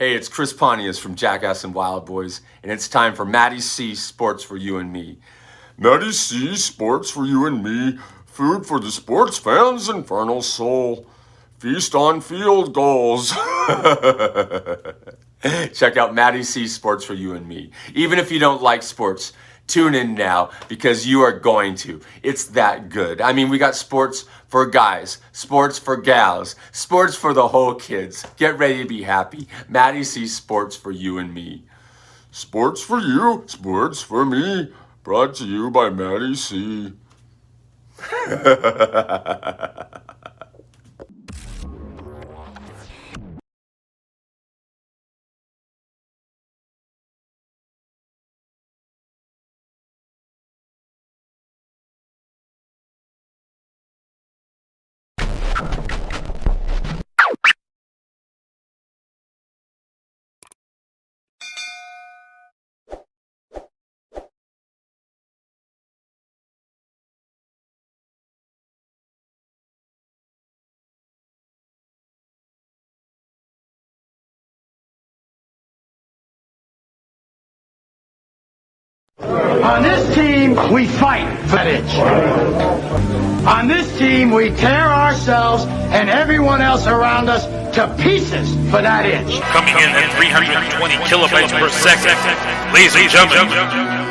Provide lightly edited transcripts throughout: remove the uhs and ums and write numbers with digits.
Hey, it's Chris Pontius from Jackass and Wild Boys, and it's time for MattieC Sports for You and Me. MattieC Sports for You and Me, food for the sports fan's infernal soul. Feast on field goals. Check out MattieC Sports for You and Me. Even if you don't like sports, tune in now because you are going to. It's that good. I mean, we got sports for guys, sports for gals, sports for the whole kids. Get ready to be happy. MattieC Sports for You and Me. Sports for you, sports for me. Brought to you by MattieC. On this team, we fight for that itch. On this team, we tear ourselves and everyone else around us to pieces for that itch. Coming in at 320 kilobytes per second. Ladies and gentlemen,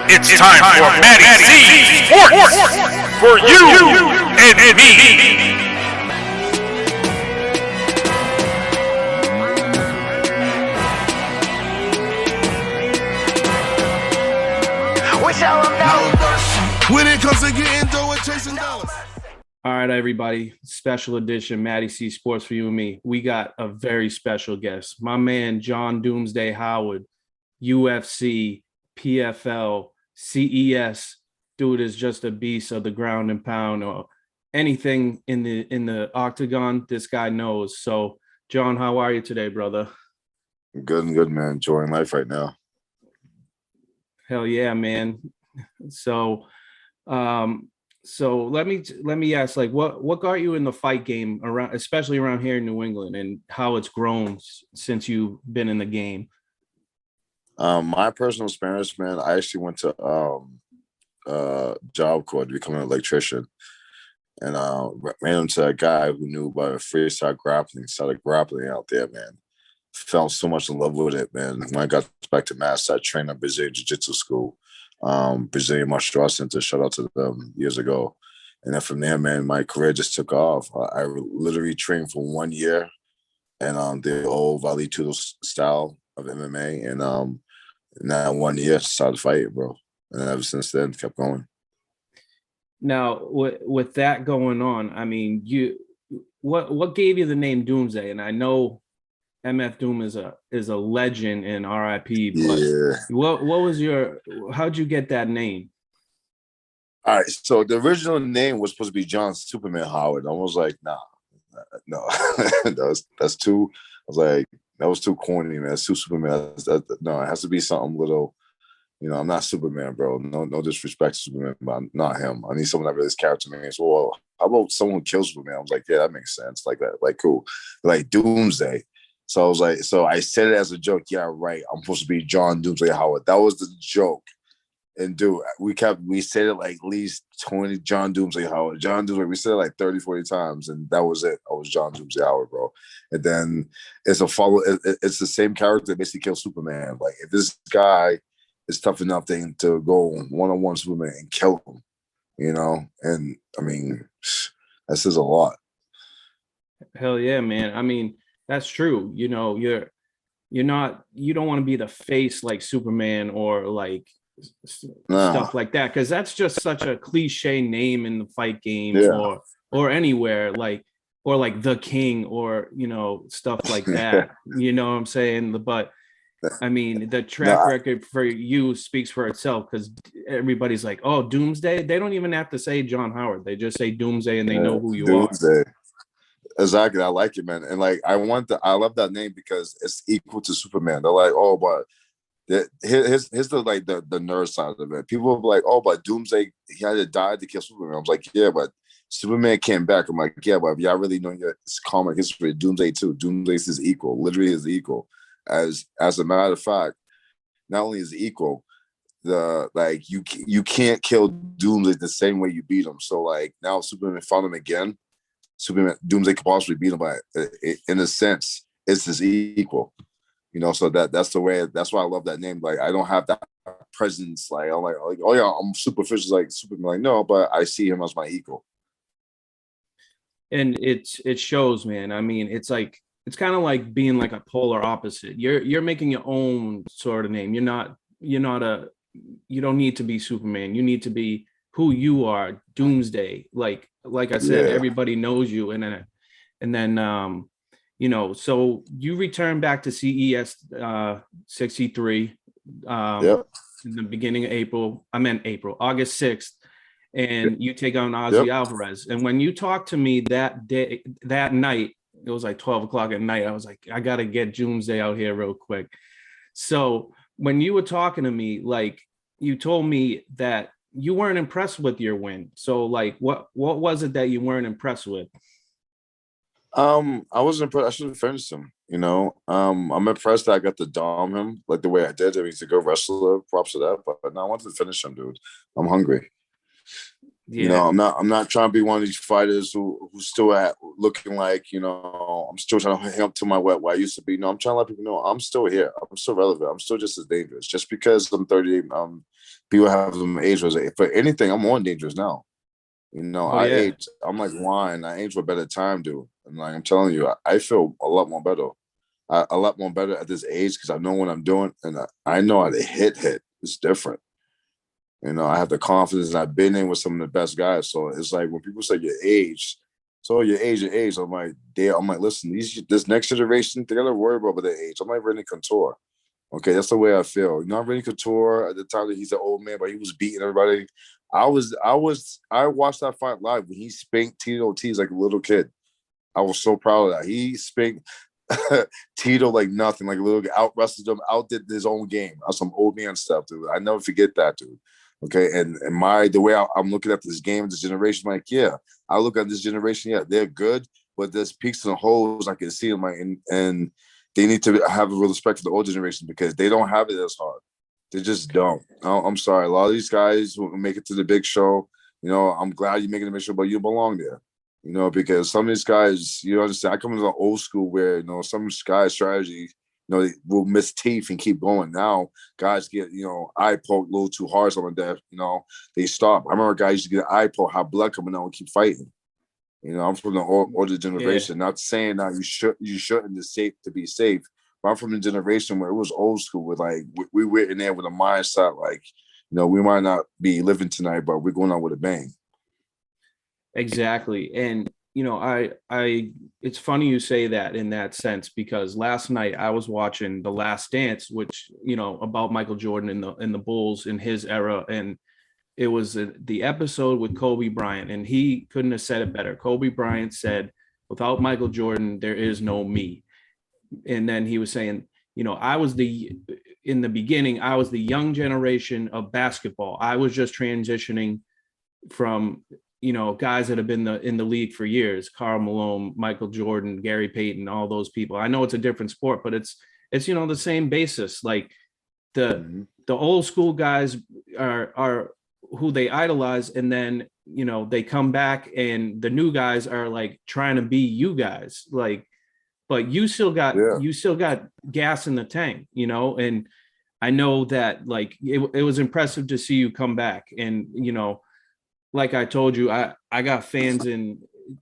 it's time for MattieC Sports for you and me. When it comes to getting dough and chasing dollars. All right, everybody. Special edition MattieC Sports for You and Me. We got a very special guest. My man, John Doomsday Howard, UFC, PFL, CES. Dude is just a beast of the ground and pound or anything in the octagon. This guy knows. So, John, how are you today, brother? Good, man. Enjoying life right now. Hell yeah, man. So let me ask, like, what got you in the fight game around, especially around here in New England, and how it's grown since you've been in the game? My personal experience, man, I actually went to Job Corps to become an electrician, and ran into a guy who knew about freestyle grappling, started grappling out there, man. Fell so much in love with it, man. When I got back to Mass, I trained at Brazilian Jiu-Jitsu school. Brazilian martial arts center, shout out to them years ago. And then from there, man, my career just took off. I literally trained for 1 year and the old Vale Tudo style of MMA. And in that 1 year, started fighting, bro. And ever since then, kept going. Now, with that going on, I mean, what gave you the name Doomsday? And I know MF Doom is a legend in RIP, but yeah. What was how'd you get that name? All right, so the original name was supposed to be John Superman Howard. I was like, nah, no, that's too. I was like, that was too corny, man. It's too Superman. No, it has to be something little. You know, I'm not Superman, bro. No disrespect to Superman, but I'm not him. I need someone that really is character man. So, well, how about someone who kills Superman? I was like, yeah, that makes sense. Like that, like cool, like Doomsday. So I was like, so I said it as a joke. Yeah, right. I'm supposed to be John Doomsday Howard. That was the joke. And dude, we said it like at least 20 John Doomsday Howard. John Doomsday, we said it like 30, 40 times, and that was it. I was John Doomsday Howard, bro. And then it's it's the same character that basically kills Superman. Like if this guy is tough enough to go one-on-one Superman and kill him, you know? And I mean, that says a lot. Hell yeah, man. I mean, that's true. You know, you don't want to be the face like Superman or like stuff like that, because that's just such a cliche name in the fight games or anywhere, like, or like the King or, you know, stuff like that. You know what I'm saying? But I mean, the track record for you speaks for itself, because everybody's like, oh, Doomsday. They don't even have to say John Howard. They just say Doomsday and they know who you Doomsday. are. Exactly. I like it, man. And like, I love that name because it's equal to Superman. They're like, oh, but here's the nerd side of it. People are like, oh, but Doomsday, he had to die to kill Superman. I was like, yeah, but Superman came back. I'm like, yeah, but if y'all really know your comic history, Doomsday too. Doomsday is equal, literally is equal. As a matter of fact, not only is it equal, you can't kill Doomsday the same way you beat him. So like now Superman found him again. Doomsday could possibly beat him, but in a sense, it's his equal. You know, so that's the way. That's why I love that name. Like I don't have that presence. Like I'm like oh yeah, I'm superficial like Superman. Like no, but I see him as my equal. And it shows, man. I mean, it's kind of like being like a polar opposite. You're making your own sort of name. You don't need to be Superman. You need to be who you are, Doomsday. Like I said, everybody knows you, and then you know, so you return back to CES 63 in the beginning of April. August 6th, and you take on Ozzy Alvarez. And when you talked to me that night, it was like 12 o'clock at night. I was like, I got to get Doomsday out here real quick. So when you were talking to me, like you told me that you weren't impressed with your win. So like, what was it that you weren't impressed with? I wasn't impressed. I should have finished him. You know, I'm impressed that I got to dom him like the way I did. I mean, he's a good wrestler. Props to that. But no, I wanted to finish him, dude. I'm hungry. Yeah. You know, I'm not trying to be one of these fighters who's still looking like, you know, I'm still trying to hang up to my where I used to be. No, I'm trying to let people know I'm still here. I'm still relevant. I'm still just as dangerous. Just because I'm 38, people have them age. For anything, I'm more dangerous now. You know, age. I'm like wine. I age for a better time, dude. And like I'm telling you, I feel a lot more better. A lot more better at this age because I know what I'm doing and I know how to hit. It's different. You know, I have the confidence and I've been in with some of the best guys. So it's like when people say your age, your age. I'm like, listen, this next generation, they gotta worry about their age. I'm like Randy Couture. Okay, that's the way I feel. You know, Randy Couture at the time that he's an old man, but he was beating everybody. I watched that fight live when he spanked Tito Ortiz like a little kid. I was so proud of that. He spanked Tito like nothing, like a little out wrestled him, outdid his own game. That's some old man stuff, dude. I never forget that, dude. Okay, and the way I'm looking at this game, this generation, like, yeah, I look at this generation, yeah, they're good, but there's peaks and holes I can see them, like, and they need to have a real respect for the old generation because they don't have it as hard. They just don't. I'm sorry. A lot of these guys will make it to the big show. You know, I'm glad you're making the big show, but you belong there. You know, because some of these guys, you know, I come into the old school where, you know, some guys' strategy, you know, they will miss teeth and keep going. Now, guys get, you know, eye poked a little too hard, something like that, you know, they stop. I remember guys used to get eye poked, have blood coming out and keep fighting. You know, I'm from the older generation. Not saying that you shouldn't be safe. But I'm from the generation where it was old school with like we were in there with a mindset like, you know, we might not be living tonight, but we're going out with a bang. Exactly. And you know, I it's funny you say that in that sense because last night I was watching The Last Dance, which, you know, about Michael Jordan in the Bulls in his era, and it was the episode with Kobe Bryant, and he couldn't have said it better. Kobe Bryant said, "Without Michael Jordan, there is no me." And then he was saying, you know, in the beginning, I was the young generation of basketball. I was just transitioning from, you know, guys that have been in the league for years, Karl Malone, Michael Jordan, Gary Payton, all those people. I know it's a different sport, but it's, you know, the same basis. Like the old school guys are who they idolize. And then, you know, they come back and the new guys are like trying to be you guys, like, but you still got gas in the tank, you know? And I know that like, it was impressive to see you come back. And, you know, like I told you, I got fans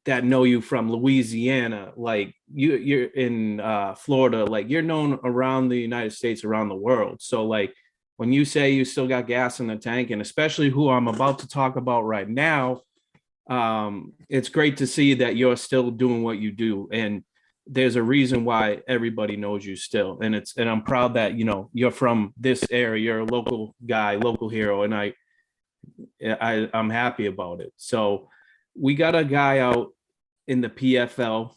that know you from Louisiana, like you're in Florida, like you're known around the United States, around the world. So like, when you say you still got gas in the tank, and especially who I'm about to talk about right now, it's great to see that you're still doing what you do. And there's a reason why everybody knows you still. And I'm proud that, you know, you're from this area, you're a local guy, local hero. And I'm happy about it. So we got a guy out in the PFL.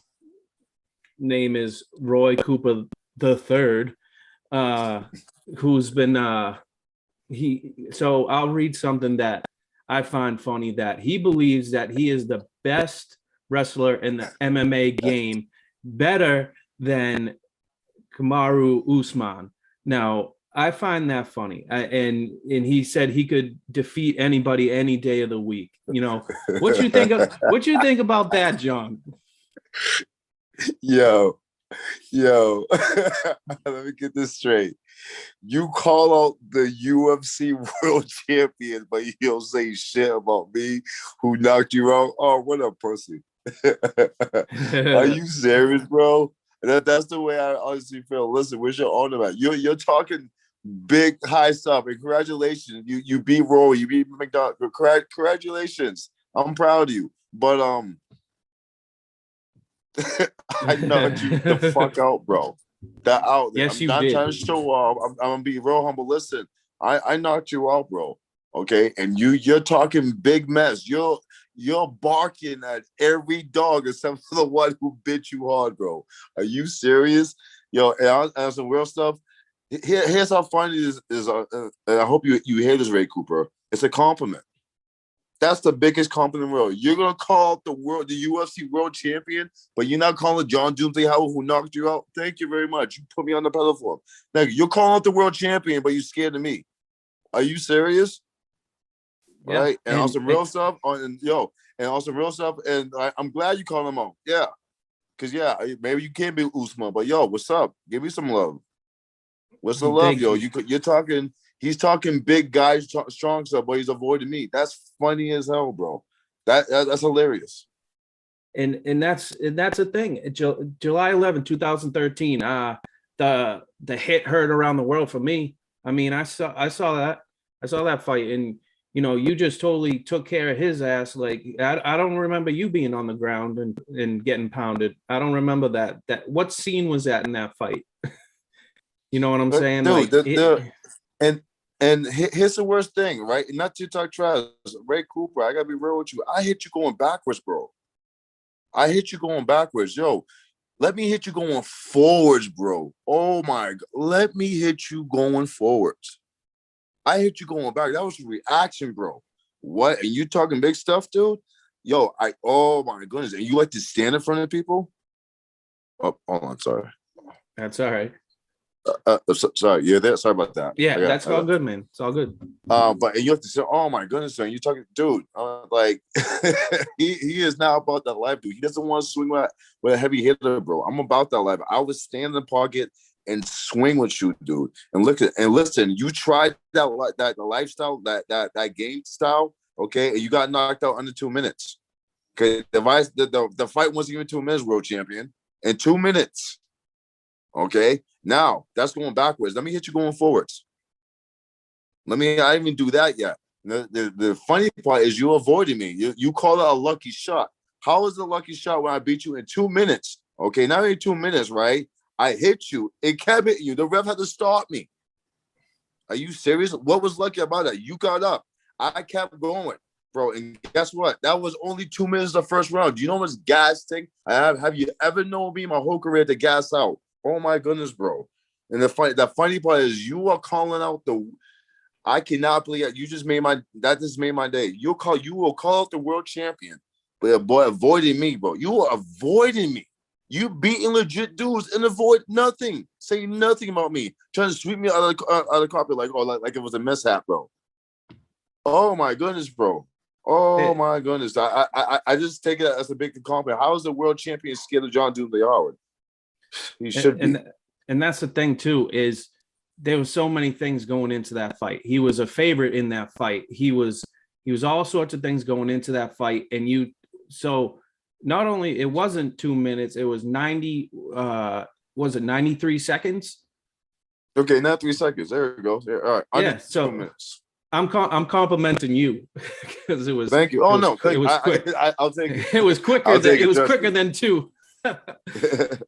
Name is Roy Cooper III, who's been so I'll read something that I find funny, that he believes that he is the best wrestler in the MMA game, better than Kamaru Usman. Now, I find that funny, and he said he could defeat anybody any day of the week. You know, what you think about that, John? Yo, let me get this straight. You call out the UFC world champion, but you don't say shit about me who knocked you out. Oh, what a pussy. Are you serious, bro? That's the way I honestly feel. Listen, where's your honor at? You're talking big high stuff, and congratulations. You beat Roy, you beat McDonald. Congratulations. I'm proud of you. But I knocked you the fuck out, bro. That out. Yes, I'm not did. trying to show off. I'm gonna be real humble. Listen, I knocked you out, bro. Okay, and you're talking big mess. You're barking at every dog except for the one who bit you hard, bro. Are you serious? Yo, and some real stuff. Here's how funny this is. And I hope you hear this, Ray Cooper. It's a compliment. That's the biggest compliment in the world. You're gonna call the UFC world champion, but you're not calling John Doomsday Howell who knocked you out. Thank you very much. You put me on the platform. Now you're calling out the world champion, but you're scared of me. Are you serious? Yeah. Right? And on some real stuff. And on some real stuff. And I'm glad you called him out. Yeah. Because maybe you can't be Usman, but what's up? Give me some love. What's the love, yo? You're talking. He's talking big guys, strong stuff, but he's avoiding me. That's funny as hell, bro. That's hilarious. And that's a thing. July 11, 2013. The hit heard around the world for me. I mean, I saw that fight, and you just totally took care of his ass. Like I don't remember you being on the ground and getting pounded. I don't remember that. What scene was that in that fight? You know what I'm saying? Dude, and here's the worst thing, right? Not to talk trash, Ray Cooper. I gotta be real with you. I hit you going backwards, bro. I hit you going backwards, yo. Let me hit you going forwards, bro. Oh my God, let me hit you going forwards. I hit you going back. That was a reaction, bro. What? And you talking big stuff, dude? Yo, oh my goodness. And you like to stand in front of people? Oh, hold on, sorry. That's all right. Sorry, you're there. Sorry about that. Yeah, that's all good, man. It's all good. But you have to say, "Oh my goodness, son, you're talking, dude." Like he is not about that life, dude. He doesn't want to swing with a heavy hitter, bro. I'm about that life. I would stand in the pocket and swing with you, dude. And listen. You tried that lifestyle, that game style, okay? And you got knocked out under 2 minutes. Okay, the fight wasn't even 2 minutes, world champion. In 2 minutes. Okay, now that's going backwards. Let me hit you going forwards. I didn't even do that yet. The funny part is you avoided me. You call it a lucky shot. How is it a lucky shot when I beat you in 2 minutes? Okay, not in 2 minutes, right? I hit you. It kept hitting you. The ref had to stop me. Are you serious? What was lucky about that? You got up. I kept going, bro. And guess what? That was only 2 minutes of the first round. Do you know how much gas tank I have? Have you ever known me my whole career to gas out? Oh my goodness, bro. And the funny part is you are calling out I cannot believe that you just made my day. You will call out the world champion, but boy, avoiding me, bro. You are avoiding me. You beating legit dudes and avoid nothing. Say nothing about me. Trying to sweep me out of the carpet like it was a mishap, bro. Oh my goodness, bro. Oh my goodness. I just take it as a big compliment. How is the world champion scared of John Doomsday Howard? He should be. And that's the thing too, is there was so many things going into that fight. He was a favorite in that fight. He was all sorts of things going into that fight. And so not only it wasn't 2 minutes, it was 93 seconds? Okay, not 3 seconds. There we go. All right. Yeah, so 2 minutes. I'm complimenting you because it was. Thank you. Oh no, it was quick. I'll take it. It was quicker. It was quicker than 2.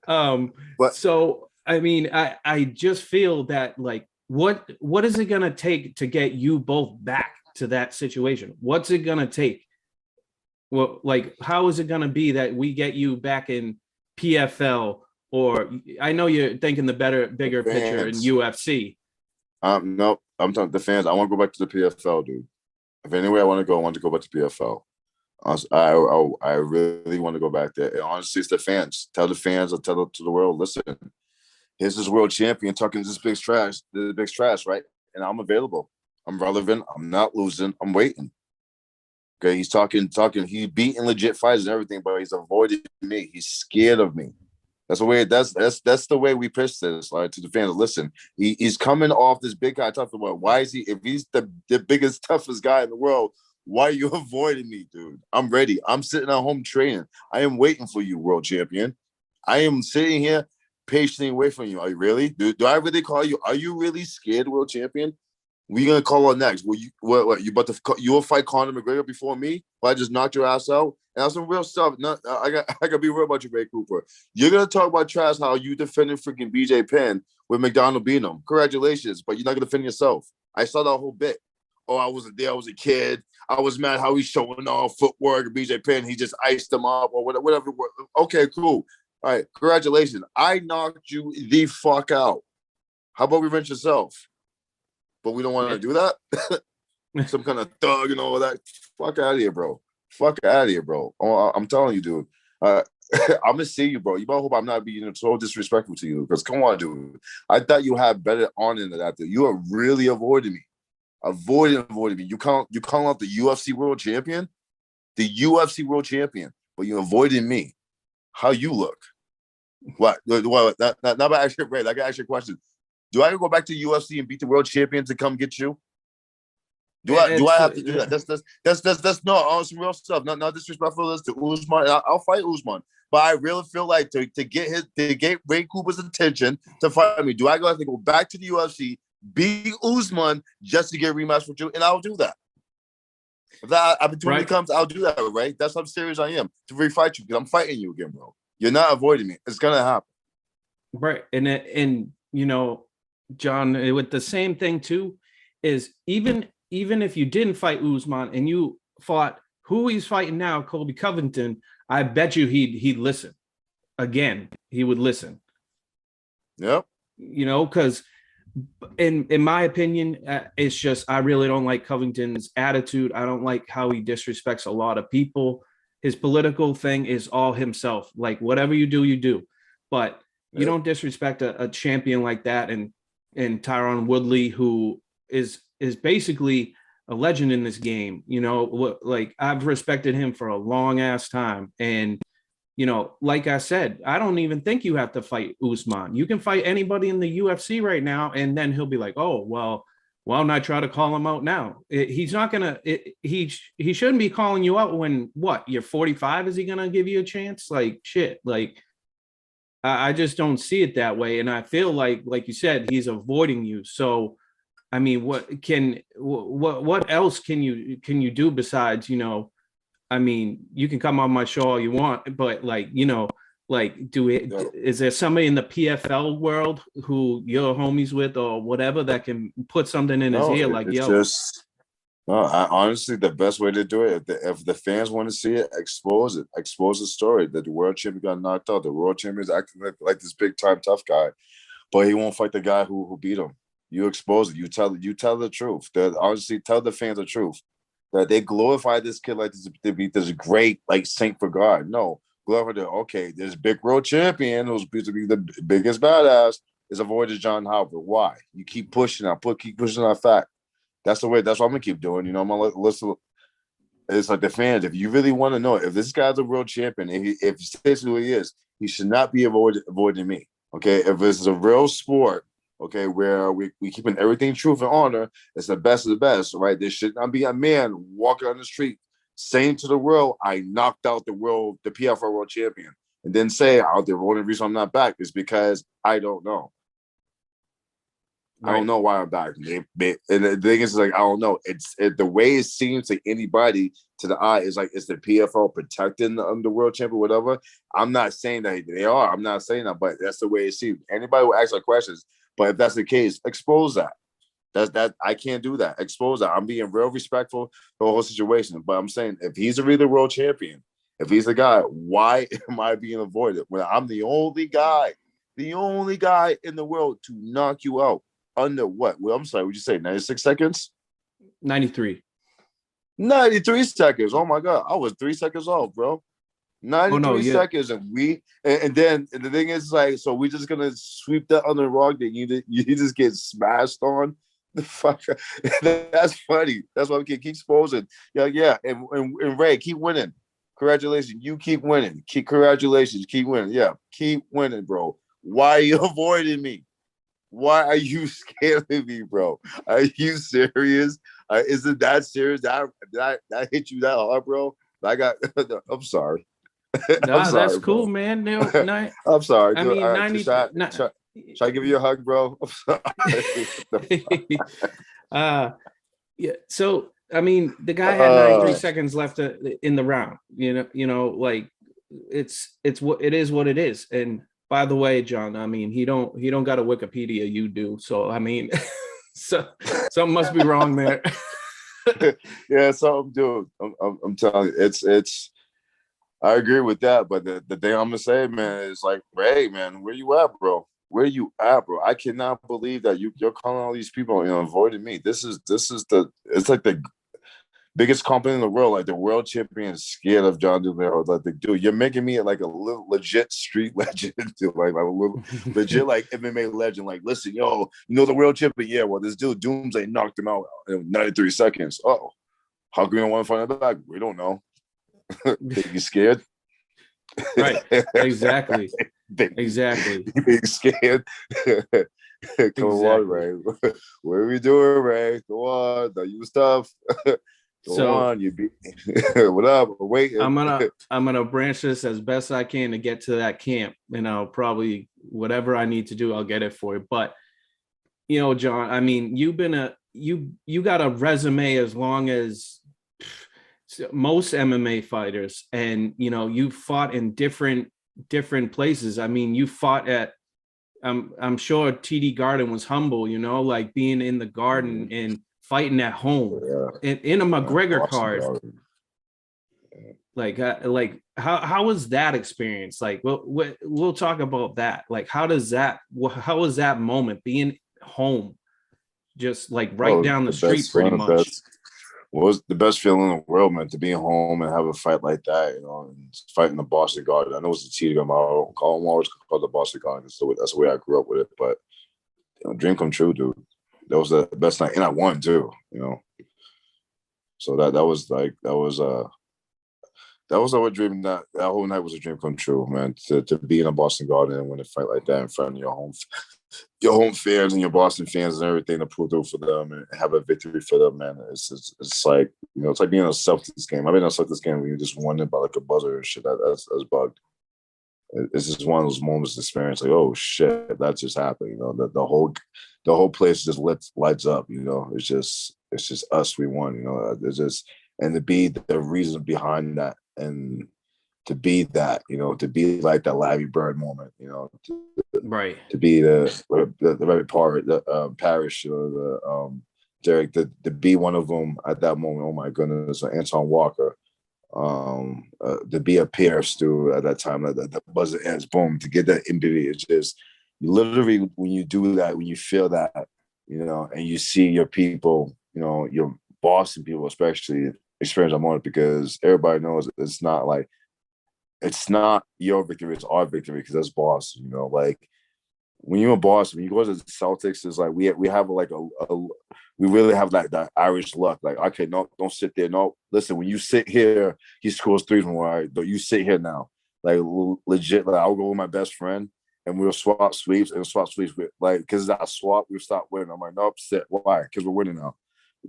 But so I mean, I just feel that like what is it gonna take to get you both back to that situation? What's it gonna take? Well, like how is it gonna be that we get you back in PFL, or I know you're thinking the bigger picture in UFC. No, I'm talking the fans. I want to go back to the PFL, dude. If anywhere I want to go back to PFL. I really want to go back there. And honestly, it's the fans. Tell the fans or tell to the world, listen, here's this world champion talking this big trash, right? And I'm available. I'm relevant. I'm not losing. I'm waiting. Okay, he's talking. He's beating legit fighters and everything, but he's avoiding me. He's scared of me. That's the way. That's the way we pitch this, like, to the fans. Listen, he's coming off this big guy tough. Why is he? If he's the biggest, toughest guy in the world, why are you avoiding me, dude? I'm ready. I'm sitting at home training. I am waiting for you, world champion. I am sitting here patiently waiting for you. Are you really? Do I really call you? Are you really scared, world champion? We gonna call on next? Well, you about to you'll fight Conor McGregor before me? Well, I just knocked your ass out. And that's some real stuff. I gotta be real about you, Ray Cooper. You're gonna talk about trash how you defended freaking BJ Penn with McDonald beating him. Congratulations, but you're not gonna defend yourself. I saw that whole bit. Oh, I wasn't there. I was a kid. I was mad how he's showing off footwork. BJ Penn, he just iced him up or whatever. Okay, cool. All right, congratulations. I knocked you the fuck out. How about revenge yourself? But we don't want to do that. Some kind of thug and all that. Fuck out of here, bro. Fuck out of here, bro. Oh, I'm telling you, dude. I'm gonna see you, bro. You better hope I'm not being so disrespectful to you. Because come on, dude. I thought you had better on than that. Dude. You are really avoiding me. Avoiding me. You calling out the UFC world champion? The UFC world champion. But you're avoiding me. How you look? What? Not about actually, Ray. I got to ask you a question. Do I go back to UFC and beat the world champion to come get you? Do I have to do that? That's no some real stuff. Not disrespectful to Usman. I'll fight Usman, but I really feel like to get Ray Cooper's attention to fight me. Do I have to go back to the UFC, beat Usman just to get a rematch with you? And I'll do that. If that opportunity comes, I'll do that. Right? That's how serious I am to refight you because I'm fighting you again, bro. You're not avoiding me. It's gonna happen. Right, and you know. John, with the same thing too, is even if you didn't fight Usman and you fought who he's fighting now, Colby Covington, I bet you he'd listen. Again, he would listen. Yep. You know, because in my opinion, it's just I really don't like Covington's attitude. I don't like how he disrespects a lot of people. His political thing is all himself. Like whatever you do, but you don't disrespect a champion like that. And Tyron Woodley, who is basically a legend in this game. You know, like I've respected him for a long ass time. And, you know, like I said, I don't even think you have to fight Usman. You can fight anybody in the UFC right now. And then he'll be like, oh, well, why don't I try to call him out now? He's not going to, he shouldn't be calling you out when you're 45. Is he going to give you a chance? Like shit, like, I just don't see it that way. And I feel like you said, he's avoiding you. So, I mean, what else can you do besides, you know, I mean, you can come on my show all you want, but like, you know, like, is there somebody in the PFL world who you're homies with or whatever that can put something in his ear? Like, yo, no, honestly, the best way to do it, if the fans want to see it, expose it. Expose the story that the world champion got knocked out. The world champion is acting like this big time tough guy, but he won't fight the guy who beat him. You expose it. You tell the truth. That honestly, tell the fans the truth. That they glorify this kid like this to be this great like saint for God. No, glorify the okay. This big world champion who's supposed to be the biggest badass is avoided John Howard. Why? You keep pushing that fact. That's the way. That's what I'm gonna keep doing. You know, I'm gonna listen. It's like the fans. If you really want to know if this guy's a world champion, and if he says who he is, he should not be avoiding me. Okay, if this is a real sport, okay, where we keeping everything truth and honor, it's the best of the best, right? There should not be a man walking on the street saying to the world, "I knocked out the PFL world champion," and then say, "Oh, the only reason I'm not back is because I don't know." Right. I don't know why I'm back. And the thing is, like, I don't know. The way it seems to anybody to the eye is like it's the PFL protecting the world champion, whatever. I'm not saying that they are. I'm not saying that, but that's the way it seems. Anybody will ask like questions, but if that's the case, expose that. That I can't do that. Expose that. I'm being real respectful to the whole situation. But I'm saying if he's really the world champion, if he's the guy, why am I being avoided when I'm the only guy in the world to knock you out? Under what? Well, I'm sorry, would you say 96 seconds? 93. 93 seconds. Oh my God. I was 3 seconds off, bro. Oh no, 93 yeah. seconds, and then the thing is like, so we just gonna sweep that under the rug that you just get smashed on. The fuck, that's funny. That's why we can keep exposing. Yeah, and Ray, keep winning. Congratulations, you keep winning. Congratulations, keep winning. Yeah, keep winning, bro. Why are you avoiding me? Why are you scaring me, bro? Are you serious? Is it that serious? That hit you that hard, bro? I'm sorry. I'm Nah, that's sorry, cool, bro. man. No, I'm sorry, I dude. mean, All right, 90. should I give you a hug, bro? I'm sorry. Yeah. So, I mean, the guy had 93 seconds left in the round. Like it's what it is. What it is. And by the way, John, I mean, he don't got a Wikipedia. You do. So, I mean, so something must be wrong there. Yeah, so dude, I'm telling you, it's. I agree with that, but the thing I'm gonna say, man, is like, Ray, man, where you at, bro? Where you at, bro? I cannot believe that you're calling all these people, avoiding me. It's like the biggest compliment in the world. Like the world champion is scared of John Dumero. Like, dude, you're making me like a little legit street legend, dude. Like a little legit like MMA legend. Like, listen, yo, the world champion? Yeah, well, this dude Doomsday knocked him out in 93 seconds. Oh, how come you don't want to find out back? We don't know. Think you scared? Right. Exactly. Exactly. Being scared. Come on, Ray. What are we doing, Ray? Go on. Don't use stuff. Go on. You be what up? Wait. I'm gonna branch this as best I can to get to that camp. Probably whatever I need to do, I'll get it for you. But John, I mean, you've been you got a resume as long as most MMA fighters, and you fought in different places. I mean, you fought at I'm sure TD Garden was humble, like being in the Garden and fighting at home in a McGregor card. Like how was that experience? Like we'll talk about that. Like how was that moment being home, just like right down the street pretty much? Was the best feeling in the world, man, to be home and have a fight like that, and fighting the Boston Garden. I know it's the TD Garden, I don't always call it the Boston Garden. That's the way I grew up with it. But dream come true, dude. That was the best night, and I won too. So that was our dream. That whole night was a dream come true, man. To be in a Boston Garden and win a fight like that in front of your home fans and your Boston fans and everything, to pull through for them and have a victory for them, man. It's like it's like being in a Celtics game. I've been in a Celtics game where you just won it by like a buzzer and shit. That's bugged. It's just one of those moments of experience, like, oh shit, that just happened. The whole place just lights up. It's just us. We won. It's just, and to be the reason behind that, and to be that, to be like that Larry Bird moment, right, to be the very part, the Parrish, the Derek, to be one of them at that moment. Oh my goodness, Anton Walker, to be a Pierce too at that time, the buzzer ends, boom, to get that MVP. It's just literally when you do that, when you feel that, and you see your people, your Boston people especially experience that moment, because everybody knows it's not your victory, it's our victory, because that's Boston. Like when you're in Boston, when you go to the Celtics, it's like we have like we really have like that Irish luck. Like, okay, no, don't sit there. No, listen, when you sit here, he scores threes from where you sit here now. Like legit, like I'll go with my best friend and we'll swap sweeps with, like, because that swap, we'll stop winning. I'm like, no, upset. Why? Because we're winning now.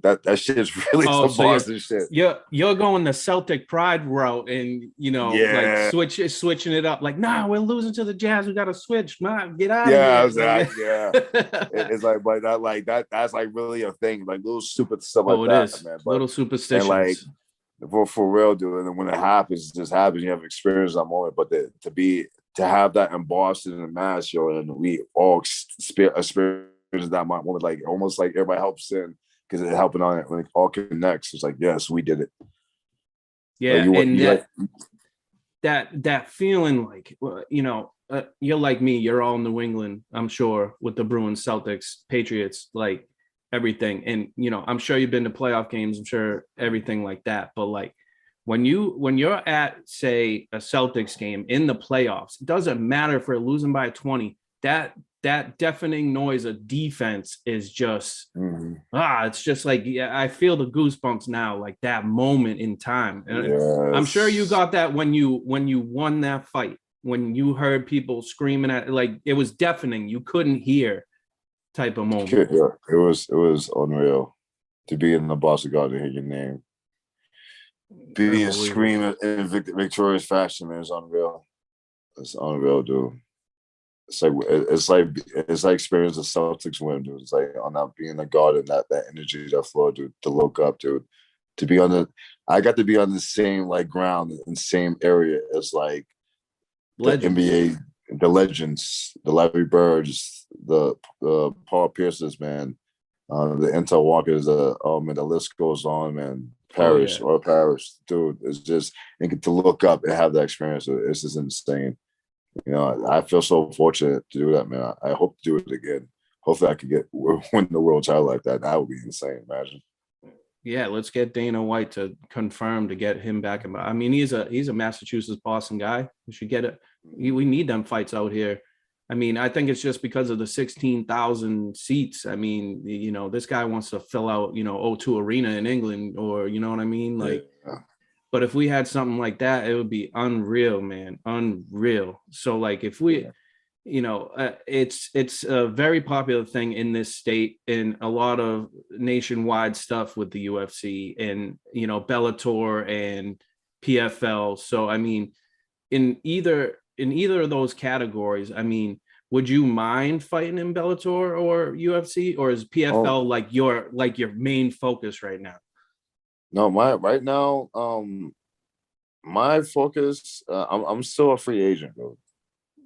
That shit is really some Boston shit. You're going the Celtic pride route, and like switching it up. Like, nah, we're losing to the Jazz. We got to switch. Man, get out of here. Exactly. Yeah, it's like that's like really a thing. Like little stupid stuff like that, is. man. But, little superstitions. And like for real, dude. And when it happens, it just happens. You have experience that moment. But to have that in Boston and Mass, and we all experience that moment, like almost like everybody helps in. Because it's helping on it when it all connects. It's like, yes, we did it. Yeah, that feeling, like, you're like me. You're all New England, I'm sure, with the Bruins, Celtics, Patriots, like everything. And I'm sure you've been to playoff games. I'm sure everything like that. But like when you're at, say, a Celtics game in the playoffs, it doesn't matter if we're losing by 20. That deafening noise of defense is just it's just like, yeah, I feel the goosebumps now, like that moment in time. And I'm sure you got that when you won that fight, when you heard people screaming at, like, it was deafening, you couldn't hear type of moment. Yeah, it was unreal to be in the Boston Garden and hear your name. Being screaming in victorious fashion, man, is unreal. It's unreal, dude. It's like experience the Celtics win, dude. It's like on that being a guard and that energy, that floor, dude. To look up, dude. To be I got to be on the same like ground in the same area as like legends. The NBA, the legends, the Larry Birds, the Paul Pierces, man, the Intel Walkers. Man, the list goes on, man. Paris, dude. It's just, and to look up and have that experience. It's just insane. You know, I feel so fortunate to do that, man. I hope to do it again. Hopefully, I could win the world title like that. That would be insane. Imagine. Yeah, let's get Dana White to confirm to get him back. I mean, he's a Massachusetts Boston guy. We should get it. We need them fights out here. I mean, I think it's just because of the 16,000 seats. I mean, you know, this guy wants to fill out, you know, O2 Arena in England, or, you know what I mean? Like, but if we had something like that, it would be unreal, man. Unreal. So like if we, you know, it's a very popular thing in this state, and a lot of nationwide stuff with the UFC and, you know, Bellator and PFL. So, I mean, in either of those categories, I mean, would you mind fighting in Bellator or UFC, or is PFL like your main focus right now? No, right now, my focus. I'm still a free agent, bro.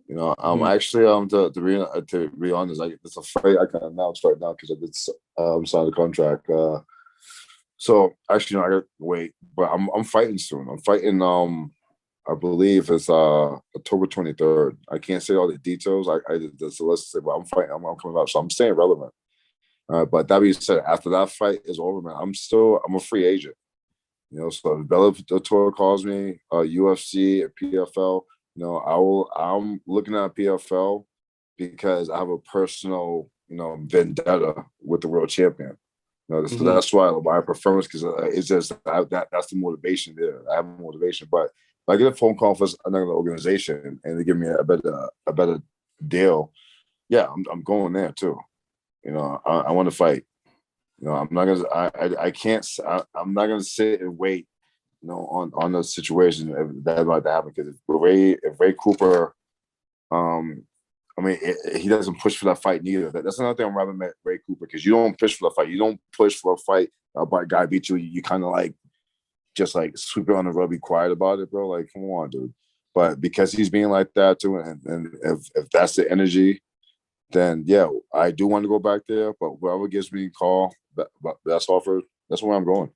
You know, actually, to be honest, like, it's a fight I can announce right now because I did sign the contract. So actually, no, I got to wait, but I'm fighting soon. I'm fighting. I believe it's October 23rd. I can't say all the details. I did the solicitor, but I'm fighting. I'm coming out, so I'm staying relevant. But that being said, after that fight is over, man, I'm a free agent. You know, so if Bellator calls me, UFC and PFL, you know, I'm looking at PFL because I have a personal, you know, vendetta with the world champion. You know, so that's why my preference, because it's just that's the motivation there. I have motivation, but if I get a phone call from another organization and they give me a better deal, yeah, I'm going there too. You know, I want to fight. You know, I'm not gonna. I'm not gonna sit and wait. You know, on the situation that might happen, because if Ray Cooper, I mean, he doesn't push for that fight neither. That's another thing I'm rather met Ray Cooper, because you don't push for the fight. You don't push for a fight. But a guy beat you. You kind of like just like sweep it on the rug, be quiet about it, bro. Like, come on, dude. But because he's being like that too, and if that's the energy, then yeah, I do want to go back there. But whoever gives me a call, that's offered, that's where I'm going.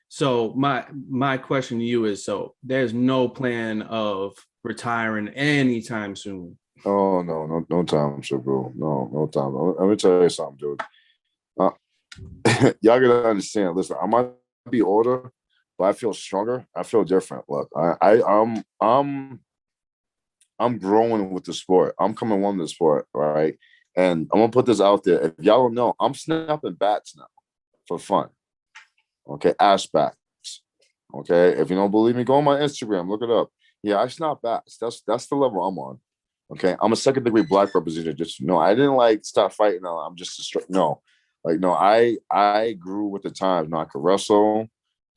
So my question to you is: so there's no plan of retiring anytime soon? Oh no time, so bro. No time. Let me tell you something, dude. Y'all gotta understand. Listen, I might be older, but I feel stronger. I feel different. Look, I'm growing with the sport. I'm coming on the sport, right? And I'm gonna put this out there. If y'all don't know, I'm snapping bats now for fun. Okay, ass bats. Okay, if you don't believe me, go on my Instagram, look it up. Yeah, I snap bats. That's the level I'm on. Okay, I'm a second-degree black belt just no. I didn't like stop fighting. No, I'm just no. Like, no, I grew with the times. No, I could wrestle.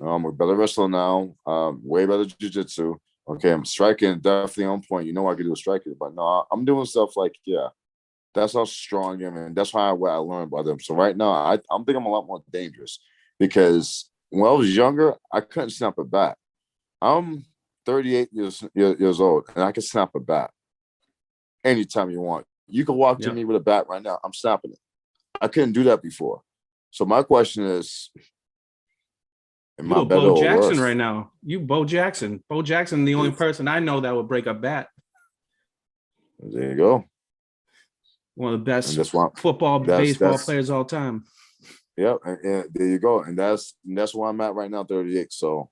I'm a better wrestler now. Way better jiu-jitsu. Okay, I'm striking definitely on point. You know I can do a striking, but no, I'm doing stuff like, yeah, that's how strong I am, and that's what I learned by them. So right now, I'm thinking I'm a lot more dangerous, because when I was younger, I couldn't snap a bat. I'm 38 years old, and I can snap a bat anytime you want. You can walk to me with a bat right now. I'm snapping it. I couldn't do that before. So my question is, am I better or Jackson worse? Right now? You Bo Jackson. Bo Jackson, the only person I know that would break a bat. There you go. One of the best baseball players all time. Yep, and there you go. And that's where I'm at right now, 38. So,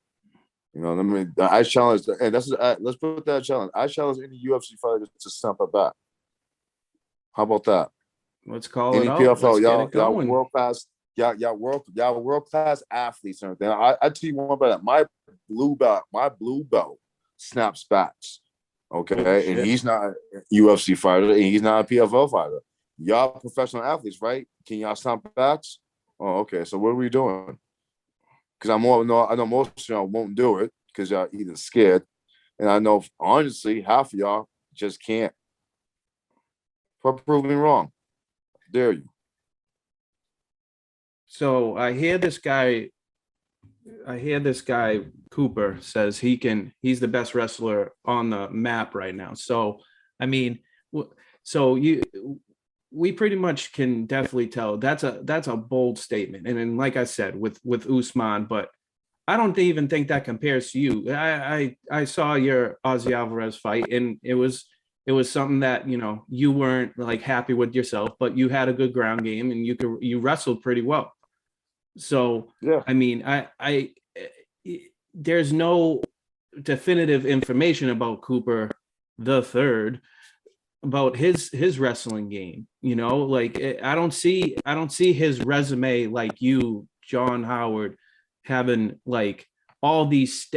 I challenge, and let's put that challenge. I challenge any UFC fighter to stamp it back. How about that? Let's call Any it out. PFL, Let's get it y'all going. world class, y'all world class athletes and everything. I tell you one better. My blue belt snaps backs. Okay, and he's not a UFC fighter, and he's not a PFL fighter. Y'all professional athletes, right? Can y'all snap backs? Oh, okay. So what are we doing? Because I know most of y'all won't do it because y'all either scared, and I know honestly half of y'all just can't. Prove me wrong. Dare you? So I hear this guy Cooper says he's the best wrestler on the map right now. So I mean, we pretty much can definitely tell that's a bold statement. And then, like I said, with Usman, but I don't even think that compares to you. I saw your Ozzy Alvarez fight, and it was something that you weren't like happy with yourself, but you had a good ground game and you wrestled pretty well. So yeah, I mean, I there's no definitive information about Cooper the third, about his wrestling game. Like I don't see his resume like you, John Howard, having like all these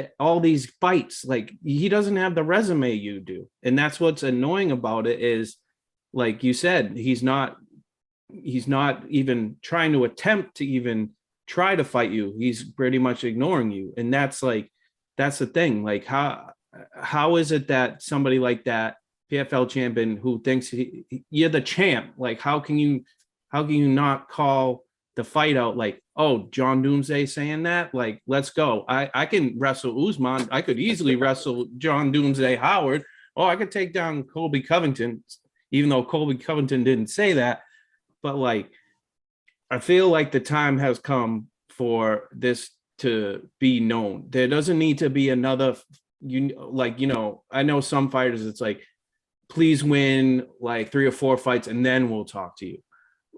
fights. Like he doesn't have the resume you do, and that's what's annoying about it. Is like you said, he's not even trying to attempt to even try to fight you. He's pretty much ignoring you, and that's the thing. Like how is it that somebody like that, PFL champion, who thinks you're the champ, like how can you not call the fight out like, oh, John Doomsday saying that, like, let's go. I can wrestle Usman. I could easily wrestle John Doomsday Howard. Oh, I could take down Colby Covington, even though Colby Covington didn't say that. But like, I feel like the time has come for this to be known. There doesn't need to be another, I know some fighters, it's like, please win like 3 or 4 fights and then we'll talk to you.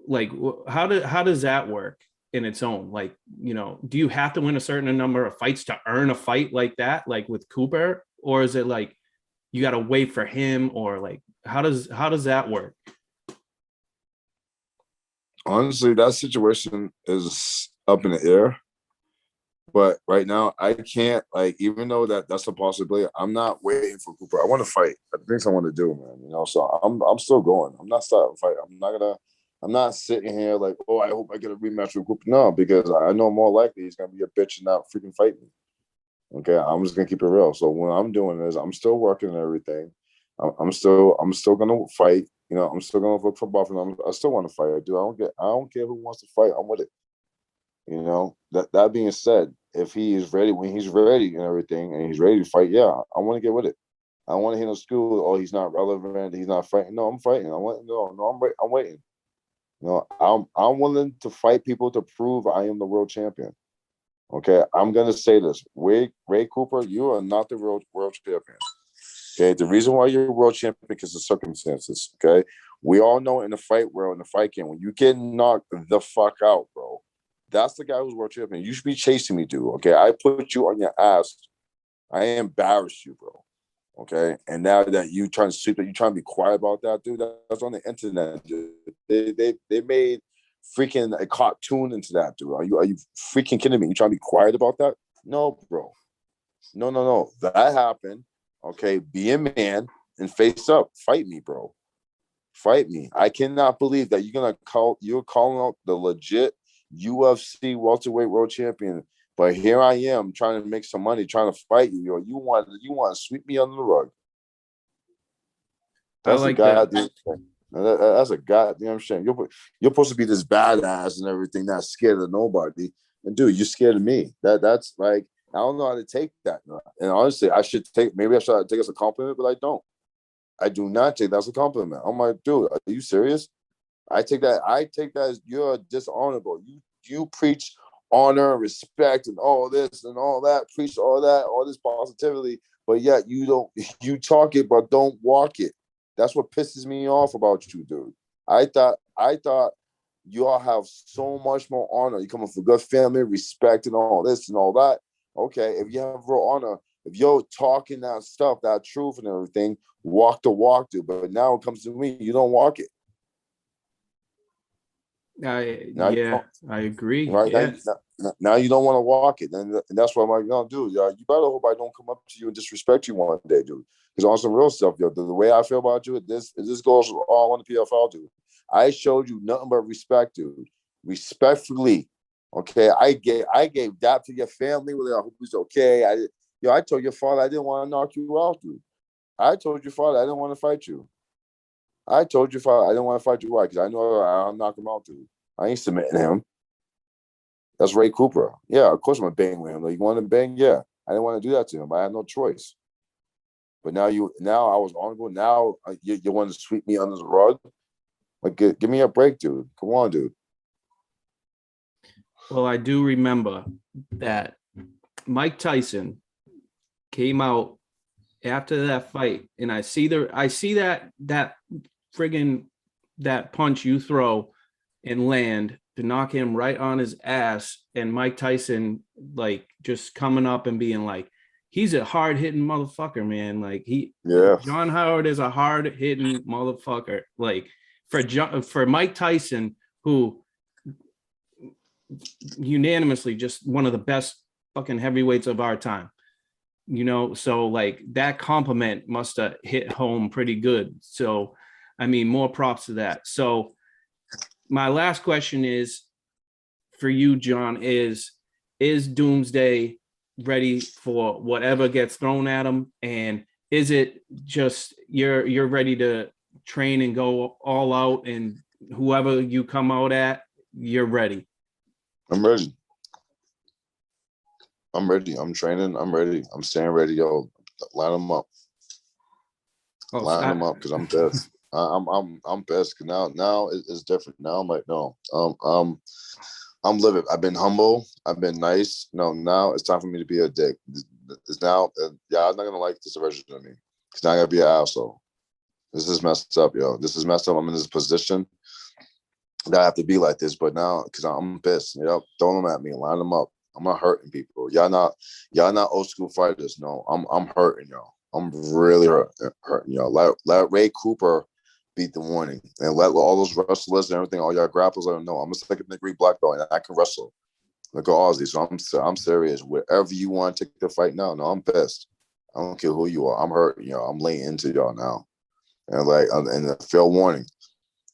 Like, how does that work in its own? Like, do you have to win a certain number of fights to earn a fight like that, like with Cooper? Or is it like, you got to wait for him? Or like, how does that work? Honestly, that situation is up in the air. But right now, I can't, like, even though that's a possibility, I'm not waiting for Cooper. I want to fight. Things I want to do, man. So I'm still going. I'm not starting to fight. I'm not sitting here like, oh, I hope I get a rematch with Cooper. No, because I know more likely he's gonna be a bitch and not freaking fight me. Okay, I'm just gonna keep it real. So what I'm doing is I'm still working and everything. I'm still gonna fight. I'm still gonna look for Buffalo. I still want to fight, dude. I don't care who wants to fight. I'm with it. That being said, if he is ready, when he's ready and everything, and he's ready to fight, yeah, I want to get with it. I don't want to hear no school. Oh, he's not relevant. He's not fighting. No, I'm fighting. I'm waiting. I'm willing to fight people to prove I am the world champion. Okay, I'm gonna say this: Ray Cooper, you are not the world champion. Okay, the reason why you're a world champion because of circumstances. Okay, we all know in the fight world, in the fight game, when you get knocked the fuck out, bro, that's the guy who's world champion. You should be chasing me, dude. Okay, I put you on your ass. I embarrassed you, bro. Okay, and now that you trying to sweep it, you trying to be quiet about that, dude. That's on the internet, dude. They made freaking a cartoon into that, dude. Are you freaking kidding me? You trying to be quiet about that? No, bro. No. That happened. Okay, be a man and face up. Fight me, bro. Fight me. I cannot believe that you're calling out the legit UFC welterweight world champion, but here I am trying to make some money, trying to fight you. You want to sweep me under the rug. That's like that. That's a goddamn shame. You're supposed to be this badass and everything, not scared of nobody. And dude, you're scared of me. That's like, I don't know how to take that. And honestly, maybe I should take it as a compliment, but I don't. I do not take that as a compliment. I'm like, dude, are you serious? I take that as you're dishonorable. You preach honor, respect, and all this and all that, preach all that, all this positivity, but yet you talk it but don't walk it. That's what pisses me off about you, dude. I thought you all have so much more honor. You come from a good family, respect and all this and all that. Okay, if you have real honor, if you're talking that stuff, that truth and everything, walk the walk, dude. But now it comes to me, you don't walk it. I agree. Right Yeah. now you don't want to walk it, and that's what I'm like, no, dude. You better hope I don't come up to you and disrespect you one day, dude. Because on some real stuff, yo, the way I feel about you, this goes all on the PFL, dude. I showed you nothing but respect, dude. Respectfully, okay. I gave that to your family. Where I hope it's okay. I told your father I didn't want to knock you out, dude. I told your father I didn't want to fight you. I told your father I didn't want to fight you. Why? Because I know I'll knock him out, dude. I ain't submitting him. That's Ray Cooper. Yeah, of course I'm gonna bang with him. Like, you want to bang? Yeah. I didn't want to do that to him. I had no choice. But now I was ongoing. Now you want to sweep me under the rug? Like, give me a break, dude. Come on, dude. Well, I do remember that Mike Tyson came out after that fight, and I see that friggin' that punch you throw and land to knock him right on his ass, and Mike Tyson like just coming up and being like, he's a hard hitting motherfucker, man. Like John Howard is a hard hitting motherfucker. Like for Mike Tyson, who unanimously just one of the best fucking heavyweights of our time. So like that compliment must have hit home pretty good. So, I mean, more props to that. So my last question is for you, John, is Doomsday ready for whatever gets thrown at him? And is it just you're ready to train and go all out, and whoever you come out at, you're ready? I'm ready. I'm training. I'm ready. I'm staying ready. Yo, line them up. Line them up because I'm pissed. I'm pissed because now it's different. Now I'm like, no, I'm living. I've been humble. I've been nice. No, now it's time for me to be a dick. It's now, I'm not gonna like this version of me. Because now I gotta be an asshole. This is messed up, yo. This is messed up. I'm in this position that I have to be like this. But now, because I'm pissed, throw them at me, line them up. I'm not hurting people. Y'all not old school fighters. No, I'm hurting y'all. I'm really hurting y'all. Let Ray Cooper beat the warning, and let all those wrestlers and everything, all y'all grapplers, let them know I'm a second degree black belt and I can wrestle. Look at Aussie. So I'm serious. Wherever you want to take the fight now, no, I'm pissed. I don't care who you are. I'm hurting y'all. I'm laying into y'all now, and a fair warning.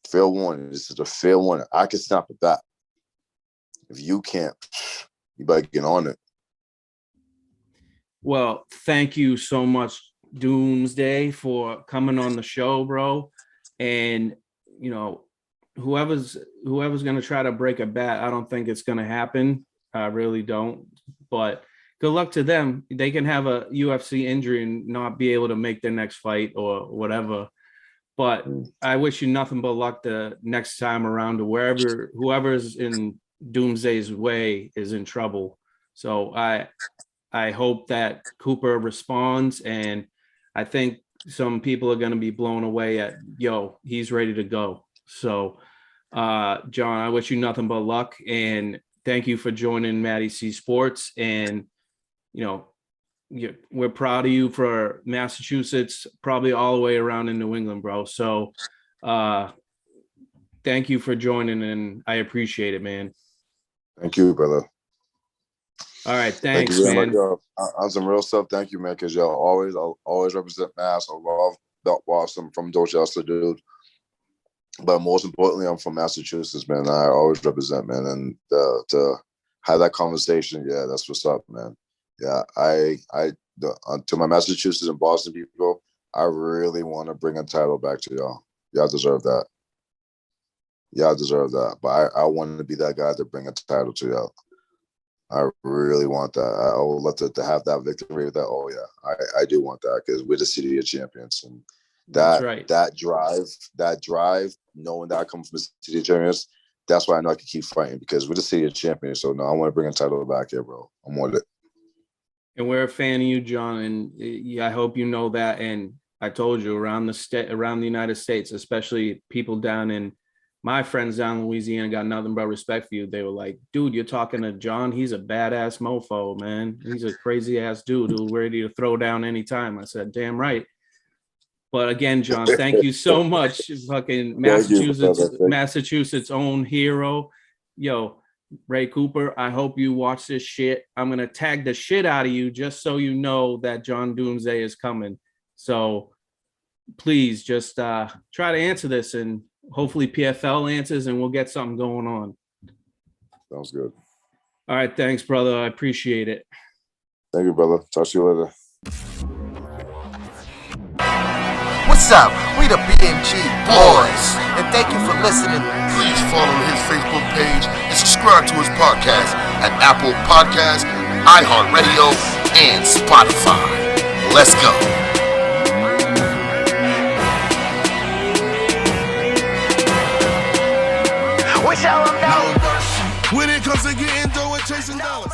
Fair warning. This is a fair warning. I can snap at that. If you can't, you better get on it. Well, thank you so much, Doomsday, for coming on the show, bro. And whoever's going to try to break a bat, I don't think it's going to happen. I really don't. But good luck to them. They can have a UFC injury and not be able to make their next fight or whatever. But I wish you nothing but luck the next time around, to whoever's in Doomsday's way is in trouble. So I hope that Cooper responds, and I think some people are going to be blown away at, he's ready to go. So, John, I wish you nothing but luck, and thank you for joining MattieC Sports. And, we're proud of you for Massachusetts, probably all the way around in New England, bro. So, thank you for joining, and I appreciate it, man. Thank you, brother. All right, thanks, Thank you man. Much, on some real stuff, thank you, man, because I'll always represent Mass. I love Belt Boston from Dorchester, dude. But most importantly, I'm from Massachusetts, man. I always represent, man. And to have that conversation, yeah, that's what's up, man. Yeah, to my Massachusetts and Boston people, I really want to bring a title back to y'all. Y'all deserve that. Y'all deserve that. But I want to be that guy to bring a title to y'all. I really want that. I would love to have that victory with that. Oh yeah, I do want that, because we're the city of champions, and that's right. That drive, knowing that I come from the city of champions, that's why I know I can keep fighting, because we're the city of champions. So no, I want to bring a title back here, bro. I'm with it. And we're a fan of you, John, and I hope you know that. And I told you, around the United States, especially people down in my friends down in Louisiana got nothing but respect for you. They were like, dude, you're talking to John. He's a badass mofo, man. He's a crazy ass dude who's ready to throw down anytime. I said, damn right. But again, John, thank you so much. Fucking Massachusetts own hero. Yo, Ray Cooper, I hope you watch this shit. I'm going to tag the shit out of you just so you know that John Doomsday is coming. So please just try to answer this, and hopefully PFL answers, and we'll get something going on. Sounds good. All right. Thanks, brother. I appreciate it. Thank you, brother. Talk to you later. What's up? We the BMG boys, and thank you for listening. Please follow his Facebook page and subscribe to his podcast at Apple Podcasts, iHeartRadio, and Spotify. Let's go. We tell them no. When it comes to getting dough and chasing dollars.